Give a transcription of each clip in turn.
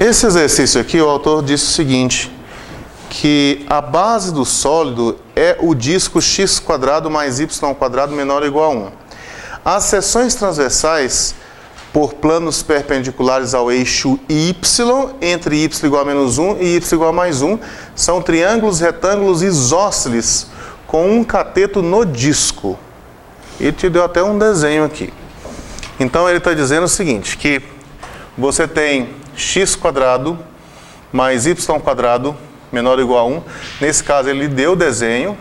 Esse exercício aqui, o autor disse o seguinte, que a base do sólido é o disco x² mais y² menor ou igual a 1. As seções transversais por planos perpendiculares ao eixo y, entre y igual a menos 1 e y igual a mais 1, são triângulos retângulos isósceles com um cateto no disco. Ele te deu até um desenho aqui. Então ele está dizendo o seguinte, que você tem x² mais y² menor ou igual a 1. Nesse caso ele deu o desenho.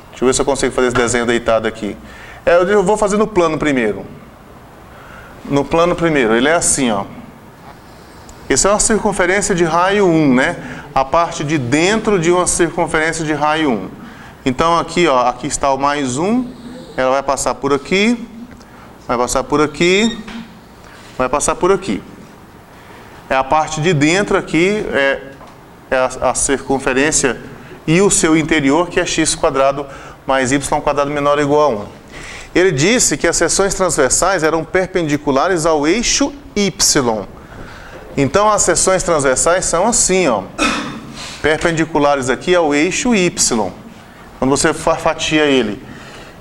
Deixa eu ver se eu consigo fazer esse desenho deitado aqui. Eu vou fazer no plano primeiro. No plano primeiro, ele é assim, ó. Essa é uma circunferência de raio 1, né? A parte de dentro de uma circunferência de raio 1. Então aqui, ó, aqui está o mais 1. Ela vai passar por aqui, vai passar por aqui, vai passar por aqui. É a parte de dentro aqui, é a circunferência e o seu interior, que é x² mais y² menor ou igual a 1. Ele disse que as seções transversais eram perpendiculares ao eixo y. Então as seções transversais são assim, ó, perpendiculares aqui ao eixo y, quando você fatia ele.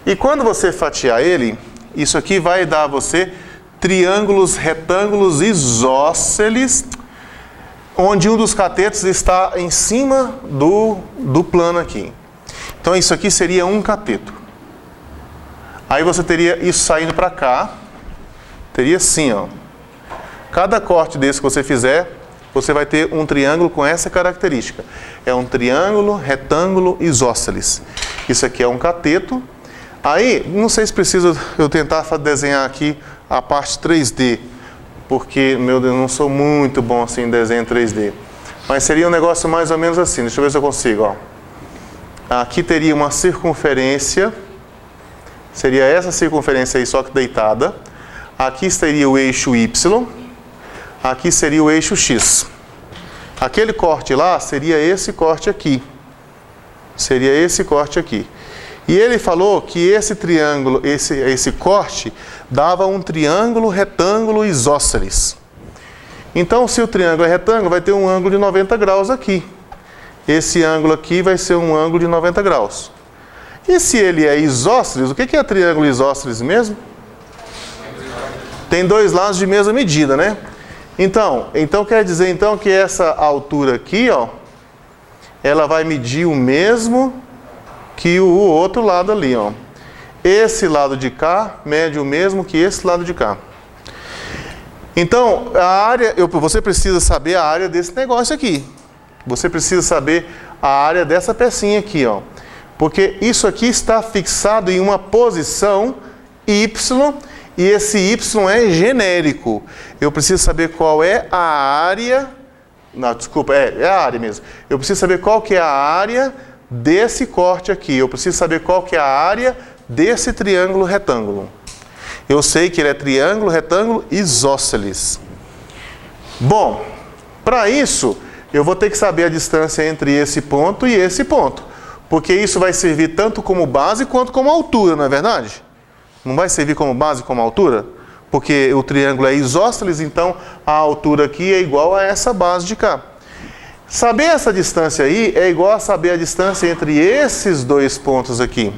E quando você fatiar ele, isso aqui vai dar a você triângulos retângulos isósceles, onde um dos catetos está em cima do plano aqui. Então isso aqui seria um cateto. Aí você teria isso saindo para cá, teria assim, ó. Cada corte desse que você fizer, você vai ter um triângulo com essa característica. É um triângulo retângulo isósceles. Isso aqui é um cateto. Aí, não sei se precisa eu tentar desenhar aqui a parte 3D, porque, meu Deus, não sou muito bom assim em desenho 3D. Mas seria um negócio mais ou menos assim. Deixa eu ver se eu consigo, ó. Aqui teria uma circunferência. Seria essa circunferência aí, só que deitada. Aqui seria o eixo Y. Aqui seria o eixo X. Aquele corte lá seria esse corte aqui. Seria esse corte aqui. E ele falou que esse triângulo, esse corte, dava um triângulo retângulo isósceles. Então, se o triângulo é retângulo, vai ter um ângulo de 90 graus aqui. Esse ângulo aqui vai ser um ângulo de 90 graus. E se ele é isósceles, o que é triângulo isósceles mesmo? Tem dois lados de mesma medida, né? Então quer dizer então que essa altura aqui, ó, ela vai medir o mesmo que o outro lado ali, ó. Esse lado de cá mede o mesmo que esse lado de cá. Então, a área, você precisa saber a área desse negócio aqui. Você precisa saber a área dessa pecinha aqui, ó. Porque isso aqui está fixado em uma posição Y, e esse Y é genérico. Eu preciso saber qual é a área... Não, desculpa, é a área mesmo. Eu preciso saber qual que é a área desse corte aqui. Eu preciso saber qual que é a área desse triângulo retângulo. Eu sei que ele é triângulo retângulo isósceles. Bom, para isso, eu vou ter que saber a distância entre esse ponto e esse ponto. Porque isso vai servir tanto como base quanto como altura, não é verdade? Não vai servir como base como altura? Porque o triângulo é isósceles, então a altura aqui é igual a essa base de cá. Saber essa distância aí é igual a saber a distância entre esses dois pontos aqui.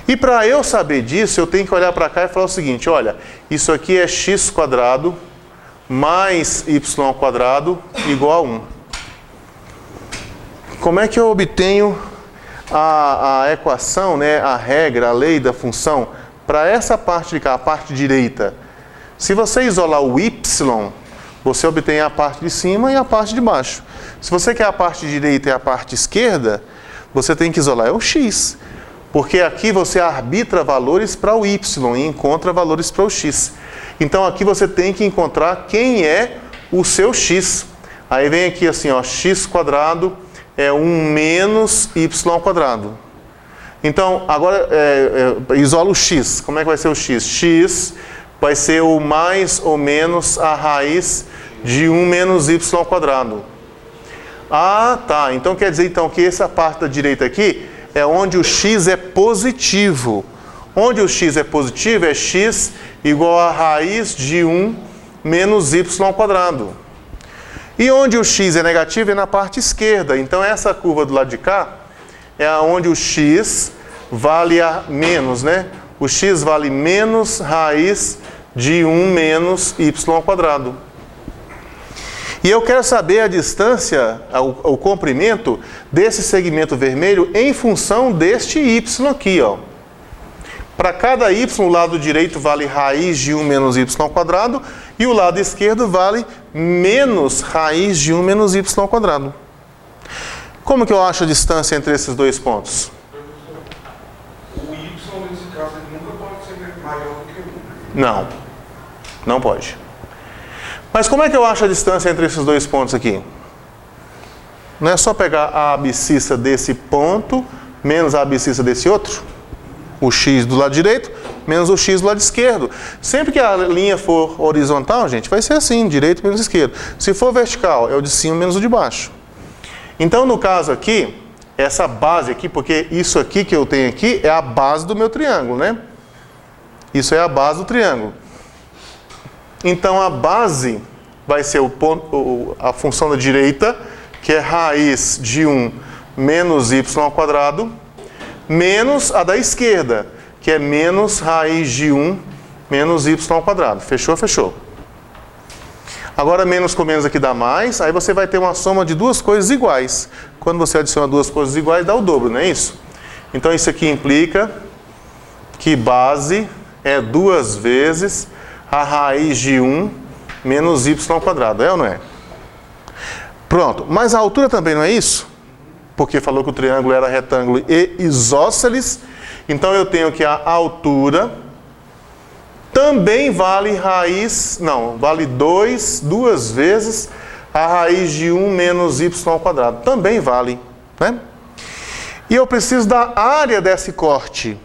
E para eu saber disso, eu tenho que olhar para cá e falar o seguinte, olha, isso aqui é x² mais y² igual a 1. Como é que eu obtenho a equação, né, a regra, a lei da função, para essa parte de cá, a parte direita? Se você isolar o y, você obtém a parte de cima e a parte de baixo. Se você quer a parte direita e a parte esquerda, você tem que isolar o x. Porque aqui você arbitra valores para o y e encontra valores para o x. Então aqui você tem que encontrar quem é o seu x. Aí vem aqui assim, ó, x² é 1 menos y². Então, agora isola o x. Como é que vai ser o x? X vai ser o mais ou menos a raiz de 1 menos y². Ah, tá. Então quer dizer então que essa parte da direita aqui é onde o x é positivo. Onde o x é positivo é x igual a raiz de 1 menos y². E onde o x é negativo é na parte esquerda. Então essa curva do lado de cá é onde o x vale a menos, né? O x vale menos raiz de 1 menos y ao quadrado. E eu quero saber a distância, o comprimento desse segmento vermelho em função deste y aqui, ó. Para cada y, o lado direito vale raiz de 1 menos y ao quadrado e o lado esquerdo vale menos raiz de 1 menos y ao quadrado. Como que eu acho a distância entre esses dois pontos? O y, nesse caso, ele nunca pode ser maior do que 1. Não, não pode. Mas como é que eu acho a distância entre esses dois pontos aqui? Não é só pegar a abscissa desse ponto menos a abscissa desse outro? O x do lado direito menos o x do lado esquerdo. Sempre que a linha for horizontal, gente, vai ser assim, direito menos esquerdo. Se for vertical, é o de cima menos o de baixo. Então, no caso aqui, essa base aqui, porque isso aqui que eu tenho aqui é a base do meu triângulo, né? Isso é a base do triângulo. Então, a base vai ser a função da direita, que é raiz de 1 menos y ao quadrado, menos a da esquerda, que é menos raiz de 1 menos y ao quadrado. Fechou? Fechou. Agora, menos com menos aqui dá mais, aí você vai ter uma soma de duas coisas iguais. Quando você adiciona duas coisas iguais, dá o dobro, não é isso? Então, isso aqui implica que base é 2 vezes a raiz de 1 menos y ao quadrado, é ou não é? Pronto, mas a altura também não é isso? Porque falou que o triângulo era retângulo e isósceles, então eu tenho que a altura também vale vale 2 vezes a raiz de 1 menos y ao quadrado, também vale, né? E eu preciso da área desse corte,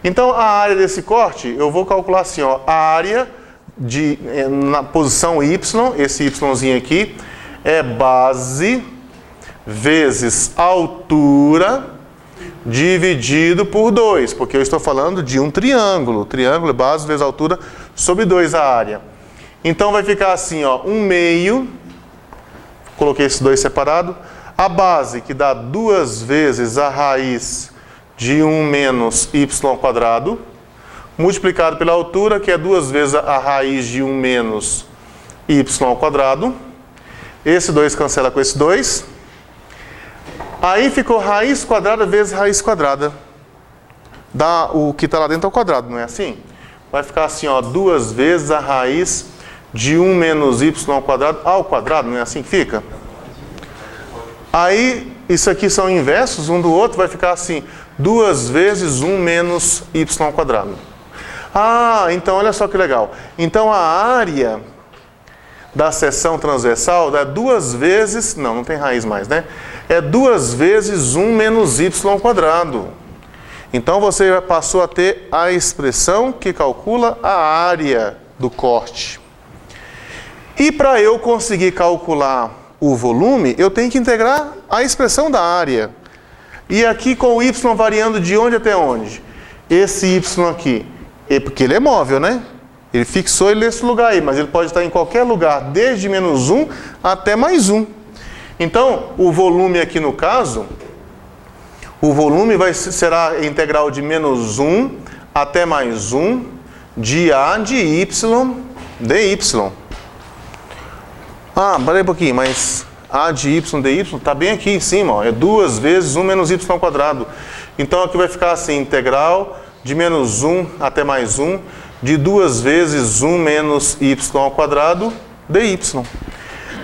Então, a área desse corte, eu vou calcular assim, ó, a área na posição y, esse yzinho aqui, é base vezes altura dividido por 2, porque eu estou falando de um triângulo. O triângulo é base vezes altura sobre 2 a área. Então, vai ficar assim, ó, 1/2, coloquei esses dois separados, a base, que dá 2 vezes a raiz de 1 menos y ao quadrado, multiplicado pela altura, que é 2 vezes a raiz de 1 menos y ao quadrado. Esse 2 cancela com esse 2. Aí ficou raiz quadrada vezes raiz quadrada. Dá o que está lá dentro ao quadrado, não é assim? Vai ficar assim, ó, 2 vezes a raiz de 1 menos y ao quadrado, não é assim que fica? Aí, isso aqui são inversos um do outro, vai ficar assim, 2 vezes 1 menos y ao quadrado. Ah, então olha só que legal. Então a área da seção transversal é 2 vezes, não tem raiz mais, né? É 2 vezes 1 menos y ao quadrado. Então você passou a ter a expressão que calcula a área do corte. E para eu conseguir calcular o volume, eu tenho que integrar a expressão da área. E aqui com o y variando de onde até onde? Esse y aqui, porque ele é móvel, né? Ele fixou ele nesse lugar aí, mas ele pode estar em qualquer lugar, desde menos 1 até mais 1. Então, o volume aqui no caso, o volume será integral de menos 1 até mais 1 de A de Y dy. Ah, peraí um pouquinho, mas A de Y dy está bem aqui em cima, ó, é 2 vezes 1 menos y ao quadrado. Então aqui vai ficar assim, integral de menos 1 até mais 1 de 2 vezes 1 menos y ao quadrado dy.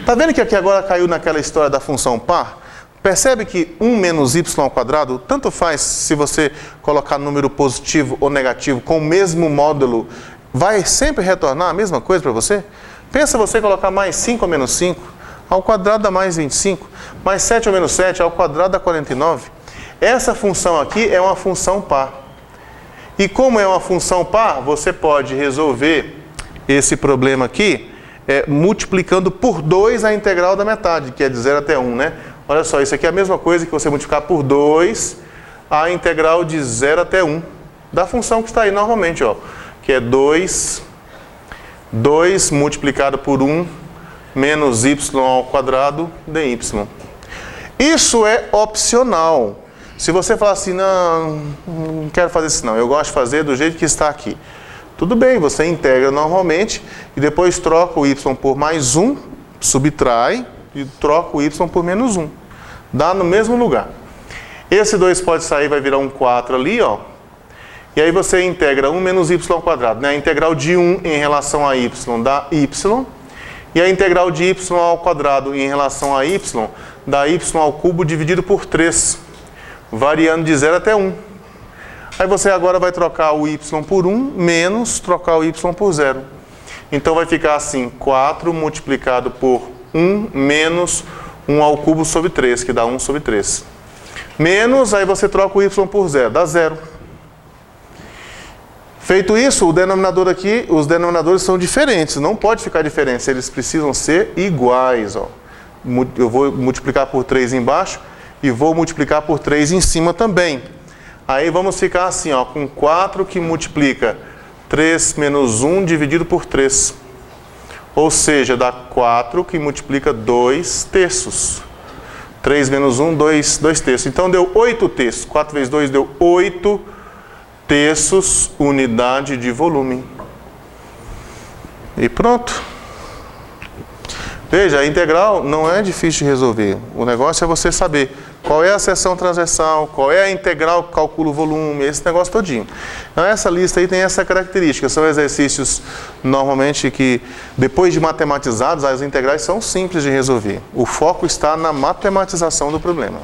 Está vendo que aqui agora caiu naquela história da função par? Percebe que 1 menos y ao quadrado, tanto faz se você colocar número positivo ou negativo com o mesmo módulo, vai sempre retornar a mesma coisa para você? Pensa você colocar mais 5 ou menos 5, ao quadrado dá mais 25, mais 7 ou menos 7, ao quadrado dá 49. Essa função aqui é uma função par. E como é uma função par, você pode resolver esse problema aqui multiplicando por 2 a integral da metade, que é de 0 até 1, né? Olha só, isso aqui é a mesma coisa que você multiplicar por 2 a integral de 0 até 1, da função que está aí normalmente, ó, que é 2 multiplicado por 1 menos y ao quadrado dy. Isso é opcional. Se você falar assim, não quero fazer isso não, eu gosto de fazer do jeito que está aqui. Tudo bem, você integra normalmente e depois troca o y por mais 1, subtrai e troca o y por menos 1. Dá no mesmo lugar. Esse 2 pode sair, vai virar um 4 ali, ó. E aí você integra 1 menos y ao quadrado, né? A integral de 1 em relação a y dá y. E a integral de y ao quadrado em relação a y dá y ao cubo dividido por 3. Variando de 0 até 1. Aí você agora vai trocar o y por 1, menos trocar o y por 0. Então vai ficar assim, 4 multiplicado por 1 menos 1 ao cubo sobre 3, que dá 1 sobre 3. Menos, aí você troca o y por 0, dá 0. Feito isso, o denominador aqui, os denominadores são diferentes, não pode ficar diferente, eles precisam ser iguais. Ó. Eu vou multiplicar por 3 embaixo e vou multiplicar por 3 em cima também. Aí vamos ficar assim, ó, com 4 que multiplica 3 menos 1 dividido por 3. Ou seja, dá 4 que multiplica 2 terços. 3 menos 1, 2 terços. Então deu 8 terços. 4 vezes 2 deu 8 terços, unidade de volume. E pronto. Veja, a integral não é difícil de resolver. O negócio é você saber qual é a seção transversal, qual é a integral que calcula o volume, esse negócio todinho. Então essa lista aí tem essa característica. São exercícios, normalmente, que depois de matematizados, as integrais são simples de resolver. O foco está na matematização do problema.